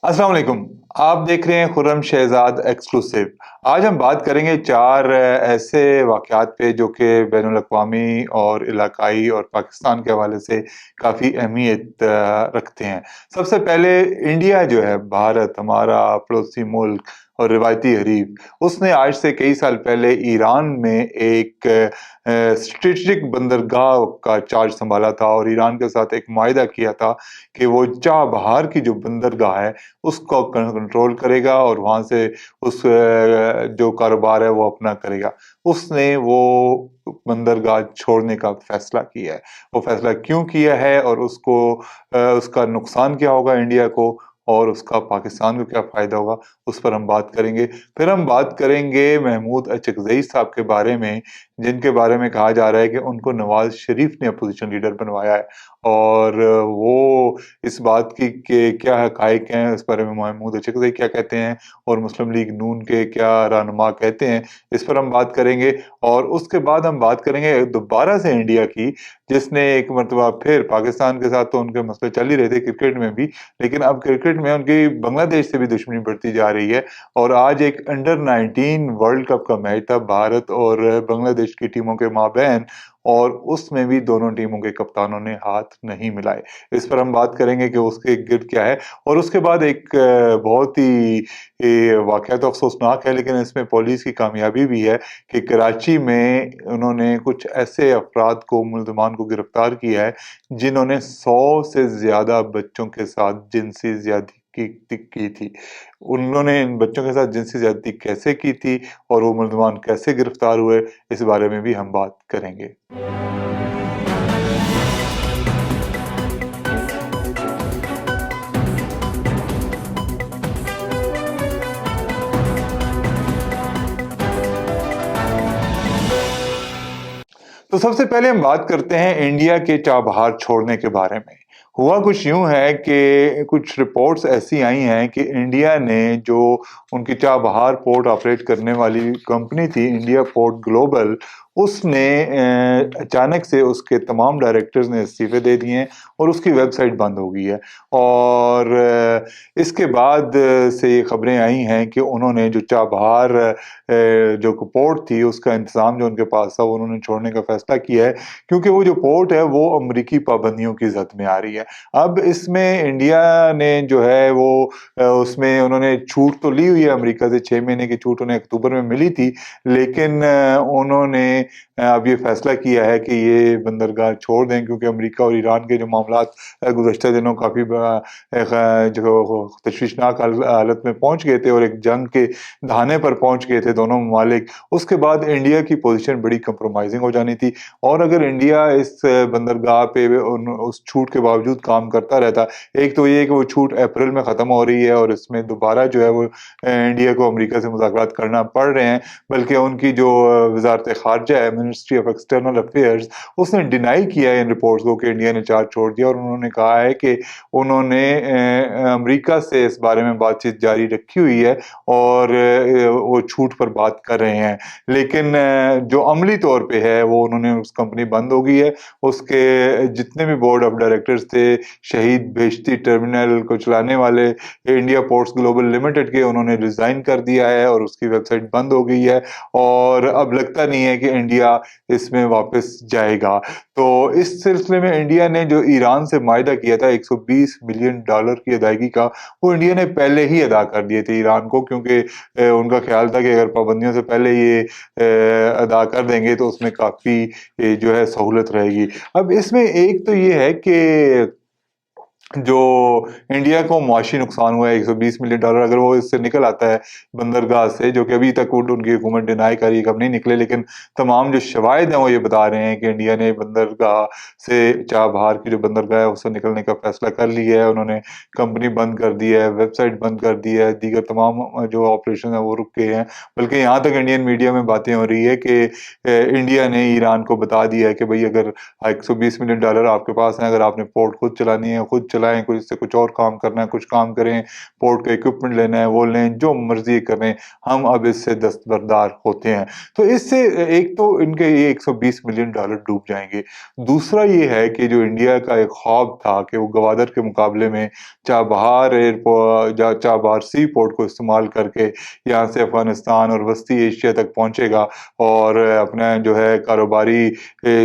अस्सलाम वालेकुम। आप देख रहे हैं खुर्रम शहज़ाद एक्सक्लूसिव। आज हम बात करेंगे 4 ऐसे वाक़यात पे जो कि बैनुल-अक़वामी और इलाक़ाई और पाकिस्तान के हवाले से काफ़ी अहमियत रखते हैं। सबसे पहले इंडिया जो है, भारत हमारा पड़ोसी मुल्क और रिवायती हरीफ, उसने आज से कई साल पहले ईरान में एक स्ट्रेटेजिक बंदरगाह का चार्ज सँभाला था और ईरान के साथ एक मुआहिदा किया था कि वो चाबहार की जो बंदरगाह है उसको कंट्रोल करेगा और वहाँ से उस जो कारोबार है वो अपना करेगा। उसने वो बंदरगाह छोड़ने का फैसला किया है। वो फैसला क्यों किया है और उसका नुकसान क्या होगा इंडिया को और उसका पाकिस्तान को क्या फ़ायदा होगा, उस पर हम बात करेंगे। फिर हम बात करेंगे महमूद अचकज़ई साहब के बारे में, जिनके बारे में कहा जा रहा है कि उनको नवाज़ शरीफ ने अपोज़िशन लीडर बनवाया है और वो इस बात की कि क्या हक़ाइक़ हैं, इस बारे में महमूद अचकज़ई क्या कहते हैं और मुस्लिम लीग नून के क्या रहनुमा कहते हैं, इस पर हम बात करेंगे। और उसके बाद हम बात करेंगे दोबारा से इंडिया की, जिसने एक मर्तबा फिर पाकिस्तान के साथ तो उनके मसले चल ही रहे थे क्रिकेट में भी, लेकिन अब क्रिकेट में उनकी बांग्लादेश से भी दुश्मनी बढ़ती जा रही है। और आज एक अंडर 19 वर्ल्ड कप का मैच था भारत और बांग्लादेश की टीमों के माबैन और उसमें भी दोनों टीमों के कप्तानों ने हाथ नहीं मिलाए। इस पर हम बात करेंगे कि उसके गिर्द क्या है और उसके बाद एक बहुत ही वाक़या तो अफ़सोसनाक है, लेकिन इसमें पुलिस की कामयाबी भी है कि कराची में उन्होंने कुछ ऐसे अफ़राद को, मुल्ज़िमान को गिरफ़्तार किया है, जिन्होंने 100 से ज़्यादा बच्चों के साथ जिनसी ज़्यादती की थी। उन्होंने इन बच्चों के साथ जिनसी ज़्यादती कैसे की थी और वो मुल्ज़िमान कैसे गिरफ़्तार हुए, इस बारे में भी हम बात करेंगे। तो सबसे पहले हम बात करते हैं इंडिया के चाबहार छोड़ने के बारे में। हुआ कुछ यूँ है कि कुछ रिपोर्ट्स ऐसी आई हैं कि इंडिया ने जो उनकी चाबहार पोर्ट ऑपरेट करने वाली कंपनी थी, इंडिया पोर्ट ग्लोबल, उसने अचानक से उसके तमाम डायरेक्टर्स ने इस्तीफ़े दे दिए हैं और उसकी वेबसाइट बंद हो गई है। और इसके बाद से ये खबरें आई हैं कि उन्होंने जो चाबहार जो पोर्ट थी, उसका इंतज़ाम जो उनके पास था, वो उन्होंने छोड़ने का फ़ैसला किया है, क्योंकि वो जो पोर्ट है, वो अमरीकी पाबंदियों की ज़द में आ रही है। अब इसमें इंडिया ने जो है वो उसमें उन्होंने छूट तो ली हुई है अमेरिका से, 6 महीने की छूट उन्हें अक्टूबर में मिली थी, लेकिन उन्होंने अब ये फ़ैसला किया है कि ये बंदरगाह छोड़ दें, क्योंकि अमेरिका और ईरान के जो मामलात गुज़श्ता दिनों काफ़ी जो तशवीशनाक हालत में पहुँच गए थे और एक जंग के दहाने पर पहुँच गए थे दोनों ममालिक। उसके बाद इंडिया की पोज़ीशन बड़ी कंप्रोमाइज़िंग हो जानी थी और अगर इंडिया इस बंदरगाह पे उस छूट के बावजूद काम करता रहता, एक तो ये है कि वो छूट अप्रैल में ख़त्म हो रही है और इसमें दोबारा जो है वो इंडिया को अमेरिका से मुज़ाकरात करना पड़ रहे हैं, बल्कि उनकी जो वज़ारत-ए-ख़ारिजा है, मिनिस्ट्री ऑफ एक्सटर्नल अफ़ेयर्स, उसने डिनाई किया है इन रिपोर्ट्स को कि इंडिया ने चार्ज छोड़ दिया और उन्होंने कहा है कि उन्होंने अमेरिका से इस बारे में बातचीत जारी रखी हुई है और वो छूट पर बात कर रहे हैं। लेकिन जो अमली तौर पे है, वो उन्होंने उस कंपनी बंद हो गई है। उसके जितने भी बोर्ड ऑफ डायरेक्टर्स थे, शहीद बेहश्ती टर्मिनल को चलाने वाले इंडिया पोर्ट्स ग्लोबल लिमिटेड के, उन्होंने रिज़ाइन कर दिया है और उसकी वेबसाइट बंद हो गई है और अब लगता नहीं है कि इंडिया इसमें वापस जाएगा। तो इस सिलसिले में इंडिया ने जो ईरान से मुआहिदा किया था $120 मिलियन की अदायगी का, वो इंडिया ने पहले ही अदा कर दिए थे ईरान को, क्योंकि उनका ख़्याल था कि अगर पाबंदियों से पहले ये अदा कर देंगे तो उसमें काफ़ी जो है सहूलत रहेगी। अब इसमें एक तो ये है कि जो इंडिया को मुआशी नुकसान हुआ है $120 मिलियन, अगर वो इससे निकल आता है बंदरगाह से, जो कि अभी तक उनकी हुकूमत डिनाई कर रही है कि अब नहीं निकले, लेकिन तमाम जो शवाहिद हैं वो ये बता रहे हैं कि इंडिया ने बंदरगाह से चाबहार की जो बंदरगाह है उससे निकलने का फैसला कर लिया है। उन्होंने कंपनी बंद कर दी है, वेबसाइट बंद कर दी है, दीगर तमाम जो ऑपरेशन है वो रुक गए हैं। बल्कि यहाँ तक इंडियन मीडिया में बातें हो रही है कि इंडिया ने ईरान को बता दिया है कि भई अगर $120 मिलियन आपके पास हैं, अगर आपने पोर्ट खुद चलानी है, खुद चलाएँ, कुछ से कुछ और काम करना है, कुछ काम करें, पोर्ट का इक्विपमेंट लेना है वो लें, जो मर्ज़ी करें, हम अब इससे दस्तबरदार होते हैं। तो इससे एक तो इनके ये $120 मिलियन डूब जाएँगे। दूसरा ये है कि जो इंडिया का एक ख्वाब था कि वो गवादर के मुकाबले में चाबहार सी पोर्ट को इस्तेमाल करके यहाँ से अफ़गानिस्तान और वस्ती एशिया तक पहुँचेगा और अपना जो है कारोबारी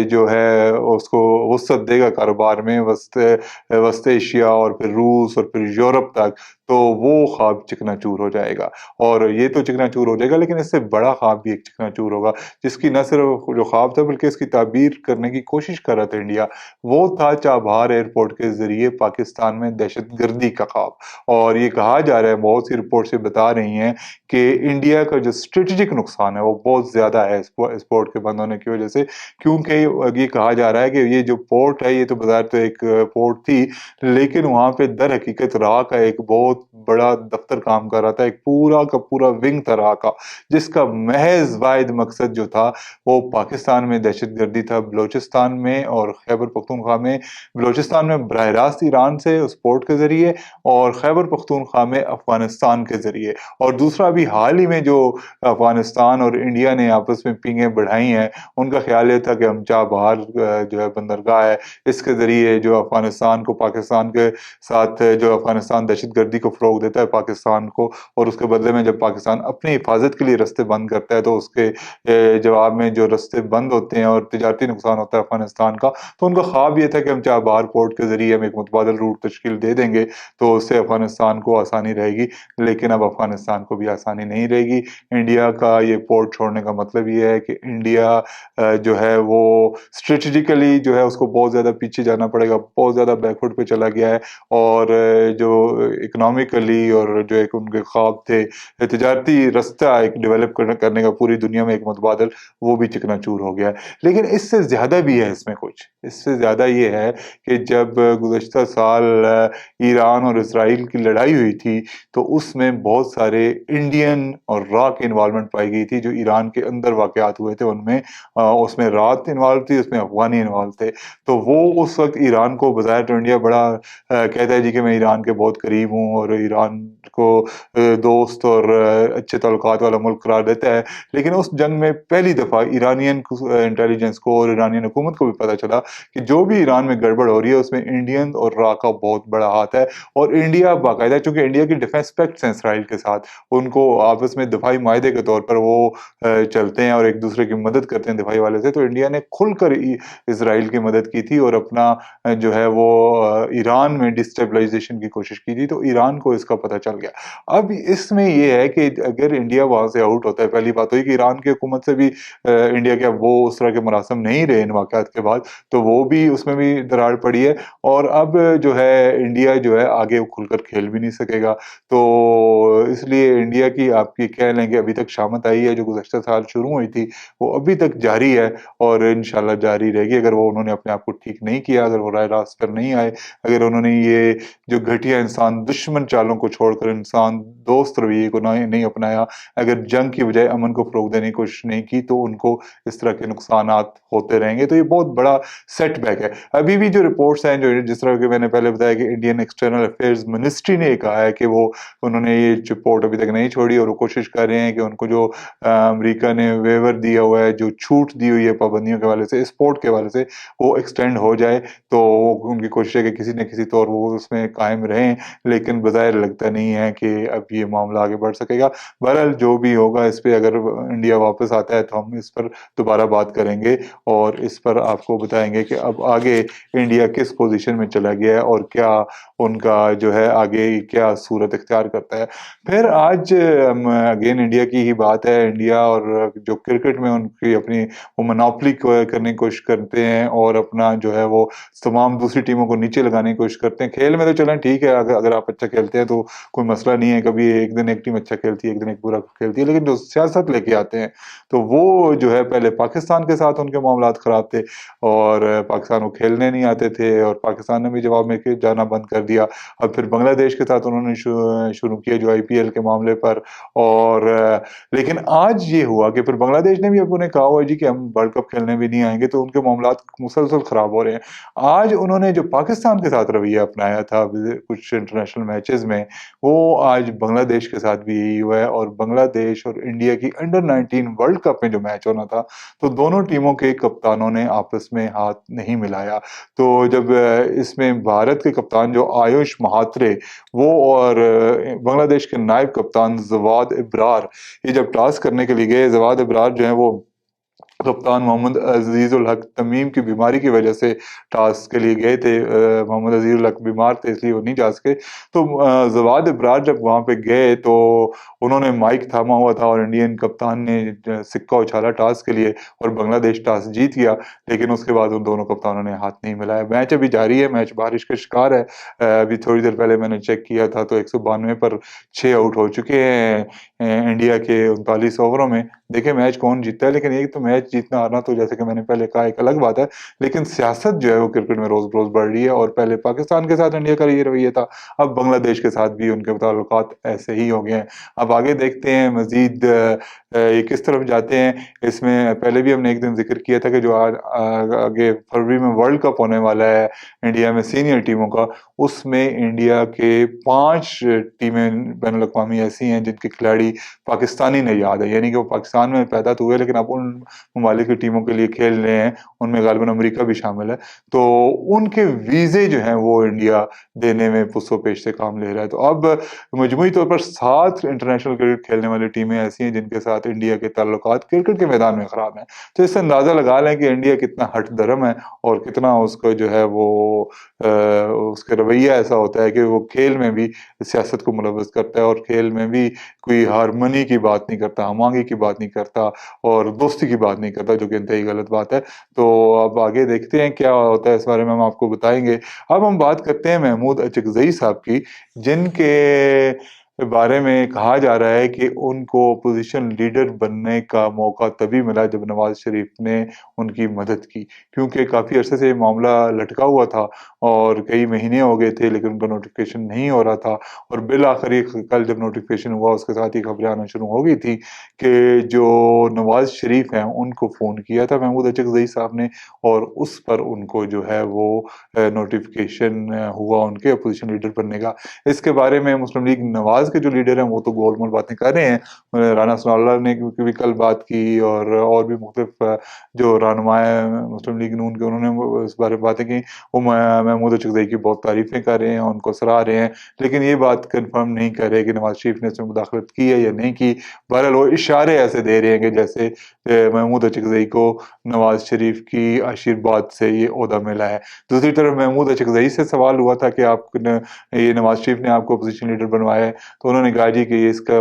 जो है उसको वुसअत देगा कारोबार में वस्त एशिया और फिर रूस और फिर यूरोप तक, तो वो ख्वाब चिकनाचूर हो जाएगा। और ये तो चिकनाचूर हो जाएगा, लेकिन इससे बड़ा ख्वाब भी एक चिकनाचूर होगा, जिसकी न सिर्फ जो ख्वाब था बल्कि इसकी ताबीर करने की कोशिश कर रहा था इंडिया, वो था चाबहार एयरपोर्ट के ज़रिए पाकिस्तान में दहशतगर्दी का ख्वाब। और ये कहा जा रहा है, बहुत सी रिपोर्ट्स ये बता रही हैं कि इंडिया का जो स्ट्रेटेजिक नुकसान है वो बहुत ज़्यादा है इस पोर्ट के बंद होने की वजह से, क्योंकि ये कहा जा रहा है कि ये जो पोर्ट है ये तो बज़ाहिर तो एक पोर्ट थी, लेकिन वहाँ पे दर हकीकत राह का एक बहुत बड़ा दफ्तर काम कर रहा था, एक पूरा का पूरा विंग था राह का, जिसका महज वाहिद मकसद जो था वो पाकिस्तान में दहशतगर्दी था, बलूचिस्तान में और खैबर पख्तूनख्वा में। बलूचिस्तान में बराह रास्त ईरान से उस पोर्ट के ज़रिए और खैबर पख्तूनख्वा में अफ़गानिस्तान के ज़रिए। और दूसरा अभी हाल ही में जो अफ़गानिस्तान और इंडिया ने आपस में पींगें बढ़ाई हैं, उनका ख़्याल ये था कि हम चाबहार जो है बंदरगाह है, इसके ज़रिए जो अफ़गानिस्तान को पाकिस्तान के साथ जो अफ़गानिस्तान दहशतगर्दी को फ़रोग़ देता है पाकिस्तान को, और उसके बदले में जब पाकिस्तान अपनी हिफाज़त के लिए रास्ते बंद करता है तो उसके जवाब में जो रास्ते बंद होते हैं और तिजारती नुकसान होता है अफ़गानिस्तान का, तो उनका ख्वाब ये था कि हम चाबहार पोर्ट के ज़रिए हम एक मुतबादल रूट तश्कील दे देंगे, तो उससे अफ़गानिस्तान को आसानी रहेगी। लेकिन अब अफ़गानिस्तान को भी आसानी नहीं रहेगी। इंडिया का ये पोर्ट छोड़ने का मतलब ये है कि इंडिया जो है वो स्ट्रेटेजिकली जो है उसको बहुत ज़्यादा पीछे जाना पड़ेगा, बहुत ज़्यादा बैकवर्ड पे चला गया है। और जो इकोनॉमिकली और जो एक उनके ख्वाब थे, तिजारती रास्ता एक डेवलप करने का पूरी दुनिया में एक मुतबादल, वो भी चकनाचूर हो गया है। लेकिन इससे ज़्यादा भी है इसमें कुछ, इससे ज़्यादा ये है कि जब गुज़श्ता साल ईरान और इज़राइल की लड़ाई हुई थी, तो उसमें बहुत सारे इंडियन और रॉ की इन्वॉल्वमेंट पाई गई थी, जो ईरान के अंदर वाक़यात हुए थे उनमें। उसमें रात इन्वॉल्व थी, उसमें अफ़गानी इन्वॉल्व थे। तो वो उस वक़्त ईरान को बज़ाहिर तो इंडिया बड़ा कहता है जी कि मैं ईरान के बहुत करीब हूँ और ईरान को दोस्त और अच्छे ताल्लुकात वाला मुल्क करार देता है। लेकिन उस जंग में पहली दफ़ा ईरानियन इंटेलिजेंस को और ईरानियन हुकूमत को भी पता चला कि जो भी ईरान में गड़बड़ हो रही है उसमें इंडियन और रॉ का बहुत बड़ा हाथ है। और इंडिया बाकायदा, चूँकि इंडिया की डिफेंस पैक्ट्स हैं इसराइल के साथ, उनको आपस में दिफाई माहदे के तौर पर वो चलते हैं और एक दूसरे की मदद करते हैं दिफाई वाले से। तो इंडिया ने खुलकर इसराइल की मदद की थी और अपना जो है वो ईरान में डिस्टेबलाइजेशन की कोशिश की थी, तो ईरान को इसका पता चल गया। अब इसमें ये है कि अगर इंडिया वहाँ से आउट होता है, पहली बात हुई कि ईरान की हुकूमत से भी इंडिया के वो उस तरह के मरासम नहीं रहे इन वाक़यात के बाद, तो वो भी उसमें भी दरार पड़ी है। और अब जो है इंडिया जो है आगे खुलकर खेल भी नहीं सकेगा। तो इसलिए इंडिया की आपकी कह लें कि अभी तक शामत आई है जो गुज़श्ता साल शुरू हुई थी, वो अभी तक जारी है और इंशाल्लाह जारी रहेगी। अगर वो उन्होंने अपने आप को ठीक नहीं किया, अगर वो राह रास्त पर नहीं आए, अगर उन्होंने ये जो घटिया इंसान दुश्मन चालों को छोड़कर इंसान दोस्त रवैये को नहीं अपनाया, अगर जंग की बजाय अमन को फ़रोग़ देने की कोशिश नहीं की, तो उनको इस तरह के नुकसानात होते रहेंगे। तो ये बहुत बड़ा सेटबैक है। अभी भी जो रिपोर्ट्स हैं, जो जिस तरह के मैंने पहले बताया कि इंडियन एक्सटर्नल अफेयर्स मिनिस्ट्री ने कहा है कि वो उन्होंने ये रिपोर्ट अभी तक नहीं छोड़ी और वो कोशिश कर रहे हैं कि उनको जो अमेरिका ने वेवर दिया हुआ है, जो छूट दी हुई है पाबंदियों के हवाले से, इस पोर्ट के हवाले से, वो एक्सटेंड हो जाए। तो उनकी कोशिश है कि किसी न किसी तौर वो उसमें कायम रहें, लेकिन बज़ाहिर लगता नहीं है कि अब ये मामला आगे बढ़ सकेगा। बहरहाल जो भी होगा, इस पे अगर इंडिया वापस आता है तो हम इस पर दोबारा बात करेंगे और इस पर आपको बताएँगे कि अब आगे इंडिया किस पोज़ीशन में चला गया है और क्या उनका जो है आगे क्या सूरत इख्तियार करता है। फिर आज अगेन इंडिया की ही बात है। इंडिया और जो क्रिकेट में उनकी अपनी वो मोनोपोली करने की कोशिश करते हैं और अपना जो है वो तमाम दूसरी टीमों को नीचे लगाने की कोशिश करते हैं। खेल में तो चलें ठीक है, अगर आप अच्छा खेलते हैं तो कोई मसला नहीं है, कभी एक दिन एक टीम अच्छा खेलती है, एक दिन एक बुरा खेलती है। लेकिन जो सियासत लेके आते हैं, तो वो जो है पहले पाकिस्तान के साथ उनके मामलात ख़राब थे और पाकिस्तान को खेलने नहीं आते थे और पाकिस्तान ने भी जवाब में के जाना बंद कर دیا. اب پھر بنگلہ دیش کے ساتھ انہوں نے شروع کیا جو IPL کے معاملے پر. اور لیکن آج یہ ہوا کہ پھر بنگلہ دیش نے بھی اب انہیں کہا ہوا ہے جی کہ ہم ورلڈ کپ کھیلنے بھی نہیں آئیں گے, تو ان کے معاملات مسلسل خراب ہو رہے ہیں. آج انہوں نے جو پاکستان کے ساتھ رویہ اپنایا تھا کچھ انٹرنیشنل میچز میں, وہ آج بنگلہ دیش کے ساتھ بھی یہی ہوا ہے. اور بنگلہ دیش اور انڈیا کی انڈر-19 ورلڈ کپ میں جو میچ ہونا تھا, تو دونوں ٹیموں کے کپتانوں نے آپس میں ہاتھ نہیں ملایا. تو جب اس میں بھارت کے کپتان جو آیوش مہاترے وہ اور بنگلہ دیش کے نائب کپتان زواد ابرار, یہ جب ٹاس کرنے کے لیے گئے, زواد ابرار جو ہیں وہ کپتان محمد عزیز الحق تمیم کی بیماری کی وجہ سے ٹاس کے لیے گئے تھے. محمد عزیز الحق بیمار تھے اس لیے وہ نہیں جا سکے. تو زواد ابرار جب وہاں پہ گئے تو انہوں نے مائک تھاما ہوا تھا اور انڈین کپتان نے سکہ اچھالا ٹاس کے لیے اور بنگلہ دیش ٹاس جیت گیا. لیکن اس کے بعد ان دونوں کپتانوں نے ہاتھ نہیں ملایا. میچ ابھی جاری ہے, میچ بارش کا شکار ہے. ابھی تھوڑی دیر پہلے میں نے چیک کیا تھا تو 192 پر 6 آؤٹ ہو چکے ہیں انڈیا کے 39 اووروں میں. دیکھیں میچ کون جیتتا ہے, لیکن ایک تو میچ جیتنا ہارنا تو جیسے کہ میں نے پہلے کہا ایک الگ بات ہے, لیکن سیاست جو ہے وہ کرکٹ میں روز بروز بڑھ رہی ہے. اور پہلے پاکستان کے ساتھ انڈیا کا یہ رویہ تھا, اب بنگلہ دیش کے ساتھ بھی ان کے تعلقات ایسے ہی ہو گئے ہیں. اب آگے دیکھتے ہیں مزید یہ کس طرف جاتے ہیں. اس میں پہلے بھی ہم نے ایک دن ذکر کیا تھا کہ جو آگے فروری میں ورلڈ کپ ہونے والا ہے انڈیا میں سینئر ٹیموں کا, اس میں انڈیا کے 5 ٹیمیں بین الاقوامی ایسی ہیں جن کے کھلاڑی پاکستانی نژاد ہے, یعنی کہ وہ پاکستان میں پیدا تو ہوئے لیکن اب ان ممالک کی ٹیموں کے لیے کھیل رہے ہیں. ان میں غالباً امریکہ بھی شامل ہے. تو ان کے ویزے جو ہیں وہ انڈیا دینے میں پس و پیش سے کام لے رہا ہے. تو اب مجموعی طور پر 7 انٹرنیشنل کرکٹ کھیلنے والی ٹیمیں ایسی ہیں جن کے ساتھ انڈیا کے تعلقات کرکٹ کے میدان میں خراب ہیں. تو اس سے اندازہ لگا لیں کہ انڈیا کتنا ہٹ درم ہے اور کتنا اس کو جو ہے وہ اس کا رویہ ایسا ہوتا ہے کہ وہ کھیل میں بھی سیاست کو ملوث کرتا ہے اور کھیل میں بھی کوئی ہارمنی کی بات نہیں کرتا, ہم آہنگی کی بات نہیں کرتا اور دوستی کی بات نہیں کرتا, جو کہ انتہائی غلط بات ہے. تو اب آگے دیکھتے ہیں کیا ہوتا ہے, اس بارے میں ہم آپ کو بتائیں گے. اب ہم بات کرتے ہیں محمود اچکزئی صاحب کی, جن کے بارے میں کہا جا رہا ہے کہ ان کو اپوزیشن لیڈر بننے کا موقع تبھی ملا جب نواز شریف نے ان کی مدد کی, کیونکہ کافی عرصے سے یہ معاملہ لٹکا ہوا تھا اور کئی مہینے ہو گئے تھے لیکن ان کا نوٹیفکیشن نہیں ہو رہا تھا. اور بالآخر کل جب نوٹیفکیشن ہوا اس کے ساتھ ہی خبریں آنا شروع ہو گئی تھی کہ جو نواز شریف ہیں ان کو فون کیا تھا محمود اچکزئی صاحب نے, اور اس پر ان کو جو ہے وہ نوٹیفکیشن ہوا ان کے اپوزیشن لیڈر بننے کا. اس کے بارے میں مسلم لیگ نواز کے جو لیڈر ہیں وہ تو گول مول باتیں کر رہے ہیں. رانا ثناء اللہ نے بھی کل بات کی اور بھی مختلف جو رہنما مسلم لیگ نون کے انہوں نے اس بارے میں باتیں کی. وہ محمود اچکزئی کی بہت تعریفیں کر رہے ہیں, ان کو سراہ رہے ہیں, لیکن یہ بات کنفرم نہیں کر رہے کہ نواز شریف نے اس میں مداخلت کی ہے یا نہیں کی. بہرحال وہ اشارے ایسے دے رہے ہیں کہ جیسے محمود اچکزئی کو نواز شریف کی آشیرواد سے یہ عہدہ ملا ہے. دوسری طرف محمود اچکزئی سے سوال ہوا تھا کہ آپ یہ نواز شریف نے آپ کو اپوزیشن لیڈر بنوایا ہے, تو انہوں نے کہا جی کہ اس کا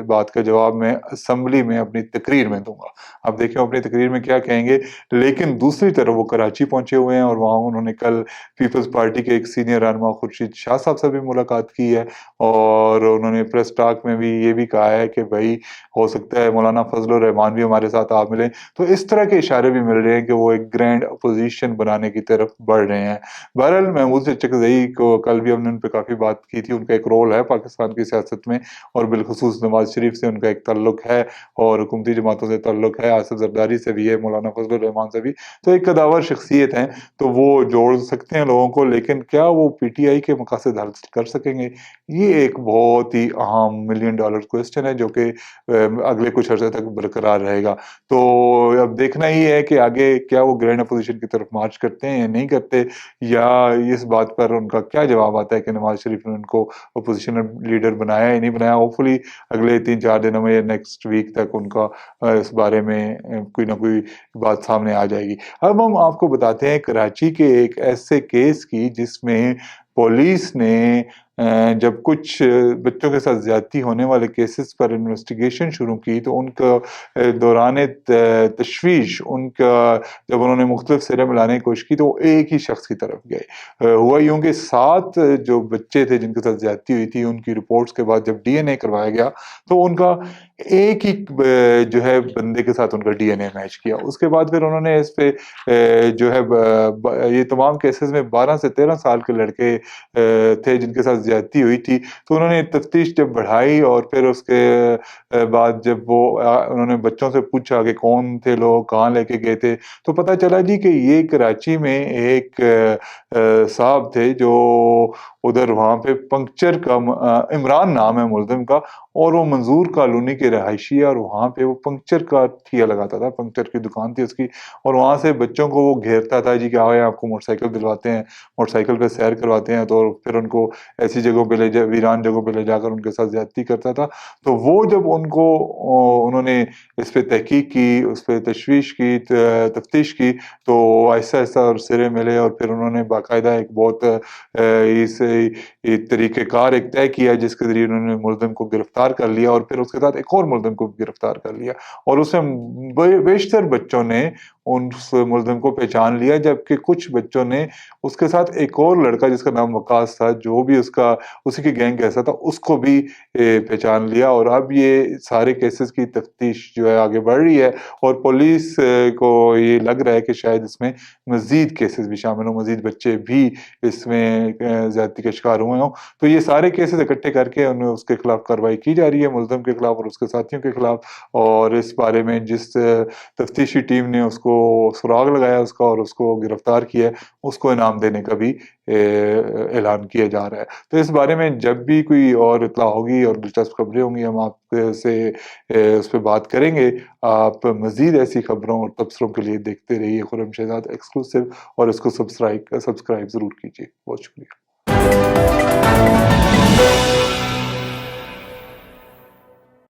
بات کا جواب میں اسمبلی میں اپنی تقریر میں دوں گا. اب دیکھیں اپنی تقریر میں کیا کہیں گے. لیکن دوسری طرف وہ کراچی پہنچے ہوئے ہیں اور وہاں انہوں نے کل پیپلز پارٹی کے ایک سینئر رہنما خورشید شاہ صاحب سے بھی ملاقات کی ہے, اور انہوں نے پریس ٹاک میں بھی یہ بھی کہا ہے کہ بھائی ہو سکتا ہے مولانا فضل الرحمان بھی ہمارے ساتھ آپ ملیں. تو اس طرح کے اشارے بھی مل رہے ہیں کہ وہ ایک گرینڈ اپوزیشن بنانے کی طرف بڑھ رہے ہیں. بہرحال محمود اچکزئی کو کل بھی ہم نے ان پہ کافی بات کی تھی, ان کا ایک رول ہے پاکستان کی سیاست میں اور بالخصوص نواز شریف سے ان کا ایک تعلق ہے اور حکومتی جماعتوں سے تعلق ہے, آصف زرداری سے بھی ہے, مولانا فضل الرحمان سے بھی. تو ایک قداور شخصیت ہیں, تو وہ جوڑ سکتے ہیں لوگوں کو, لیکن کیا وہ پی ٹی آئی کے مقاصد حاصل کر سکیں گے؟ یہ ایک بہت ہی اہم $1 ملین کوسچن ہے جو کہ اگلے کچھ عرصے تک برقرار رہے گا. تو اب دیکھنا ہی ہے کہ آگے کیا وہ گرینڈ اپوزیشن کی طرف مارچ کرتے ہیں یا نہیں کرتے, یا اس بات پر ان کا کیا جواب آتا ہے کہ نواز شریف نے ان کو اپوزیشن لیڈر بنایا یا نہیں بنایا. ہوپ فلی اگلے 3-4 دنوں میں یا نیکسٹ ویک تک ان کا اس بارے میں کوئی نہ کوئی بات سامنے آ جائے گی. اب ہم آپ کو بتاتے ہیں کراچی کے ایک ایسے کیس کی جس میں پولیس نے جب کچھ بچوں کے ساتھ زیادتی ہونے والے کیسز پر انویسٹیگیشن شروع کی تو ان کا دوران تشویش ان کا جب انہوں نے مختلف سرے ملانے کی کوشش کی تو وہ ایک ہی شخص کی طرف گئے. ہوا یوں کہ 7 جو بچے تھے جن کے ساتھ زیادتی ہوئی تھی ان کی رپورٹس کے بعد جب ڈی این اے کروایا گیا تو ان کا ایک ہی جو ہے بندے کے ساتھ ان کا ڈی این اے میچ کیا. اس کے بعد پھر انہوں نے اس پہ جو ہے یہ تمام کیسز میں 12 سے 13 سال کے لڑکے تھے جن کے ساتھ زیادتی ہوئی تھی. تو انہوں نے تفتیش جب بڑھائی اور پھر اس کے بعد جب وہ انہوں نے بچوں سے پوچھا کہ کون تھے لوگ, کہاں لے کے گئے تھے, تو پتہ چلا جی کہ یہ کراچی میں ایک صاحب تھے جو ادھر وہاں پہ پنکچر کا, عمران نام ہے ملزم کا, اور وہ منظور کالونی کے رہائشی ہے, اور وہاں پہ وہ پنکچر کا ٹھیہ لگاتا تھا, پنکچر کی دکان تھی اس کی, اور وہاں سے بچوں کو وہ گھیرتا تھا جی کہ آئے آپ کو موٹر سائیکل دلواتے ہیں, موٹر سائیکل پہ سیر کرواتے ہیں, تو پھر ان کو ایسی جگہوں پہ لے جا, ویران جگہوں پہ لے جا کر ان کے ساتھ زیادتی کرتا تھا. تو وہ جب انہوں نے اس پہ تحقیق کی, اس پہ تشویش کی, تفتیش کی, تو آہستہ آہستہ اور سرے ملے, اور پھر انہوں نے باقاعدہ ایک بہت طریقہ کار ایک طے کیا جس کے ذریعے انہوں نے ملزم کو گرفتار کر لیا, اور پھر اس کے ساتھ ایک اور ملزم کو گرفتار کر لیا, اور اس میں بیشتر بچوں نے اس ملزم کو پہچان لیا, جبکہ کچھ بچوں نے اس کے ساتھ ایک اور لڑکا جس کا نام وقاص تھا, جو بھی اسی کی گینگ ایسا تھا, اس کو بھی پہچان لیا. اور اب یہ سارے کیسز کی تفتیش جو ہے آگے بڑھ رہی ہے, اور پولیس کو یہ لگ رہا ہے کہ شاید اس میں مزید کیسز بھی شامل ہوں, مزید بچے بھی اس میں زیادتی کے شکار ہوئے ہوں. تو یہ سارے کیسز اکٹھے کر کے اس کے خلاف کارروائی کی جا رہی ہے, ملزم کے خلاف اور اس کے ساتھیوں کے خلاف, اور اس بارے میں جس تفتیشی ٹیم نے اس کو سراغ لگایا اس کا اور اس کو گرفتار کیا, اس کو انعام دینے کا بھی اعلان کیا جا رہا ہے. تو اس بارے میں جب بھی کوئی اور اطلاع ہوگی اور دلچسپ خبریں ہوں گی, ہم آپ سے اس پہ بات کریں گے. آپ مزید ایسی خبروں اور تبصروں کے لیے دیکھتے رہیے خرم شہزاد ایکسکلوسیو, اور اس کو سبسکرائب ضرور کیجیے. بہت شکریہ.